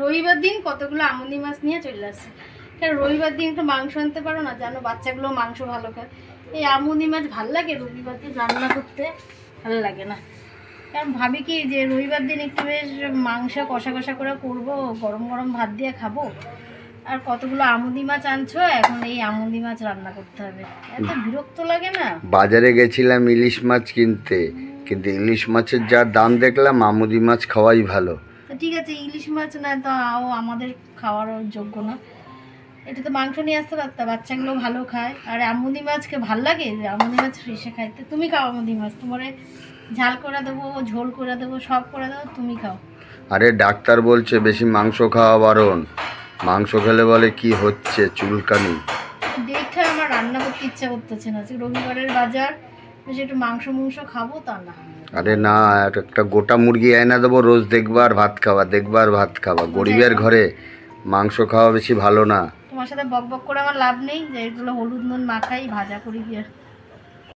রবিবার দিন কতগুলো আমুদি মাছ নিয়ে চলে আসছে। রবিবার দিন একটু মাংস আনতে পারো না? জানো বাচ্চাগুলো মাংস ভালো খায়। এই আমুদি মাছ ভালো লাগে রবিবার দিন রান্না করতে? ভালো লাগে না। কারণ ভাবি কি যে রবিবার দিন একটু বেশ মাংস কষা কষা করে করবো, গরম গরম ভাত দিয়ে খাবো। আর কতগুলো আমুদি মাছ আনছো, এখন এই আমুদি মাছ রান্না করতে হবে। এত বিরক্ত লাগে না? বাজারে গেছিলাম ইলিশ মাছ কিনতে, কিন্তু ইলিশ মাছের যা দাম দেখলাম আমুদি মাছ খাওয়াই ভালো। ঠিক আছে, ইলিশ মাছ না তো আমাদের খাওয়ার যোগ্য না। এটা তো মাংস নিয়ে আসতে পারতাম, বাচ্চাগুলো ভালো খায়। আর আমুদি মাছকে ভাল লাগে, আমুদি মাছ ফ্রেশে খাইতে। তুমি খাও আমুদি মাছ, তোমার ঝাল করে দেবো, ঝোল করে দেবো, সব করে দেবো, তুমি খাও। আরে ডাক্তার বলছে বেশি মাংস খাওয়া বারণ, মাংস খেলে বলে কি হচ্ছে চুলকানি। দেখে আমার রান্না করতে ইচ্ছা করতেছে না। রবিবারের বাজার, বেশি একটু মাংস খাবো তা না। আরে না, একটা গোটা মুরগি এনে দেবো, রোজ দেখবার ভাত খাওয়া, দেখবার ভাত খাওয়া। গরিবের ঘরে মাংস খাওয়া বেশি ভালো না। তোমার সাথে বক বক করে আমার লাভ নেই, যে এগুলো হলুদ নুন মাখাই ভাজা করি দিয়ে।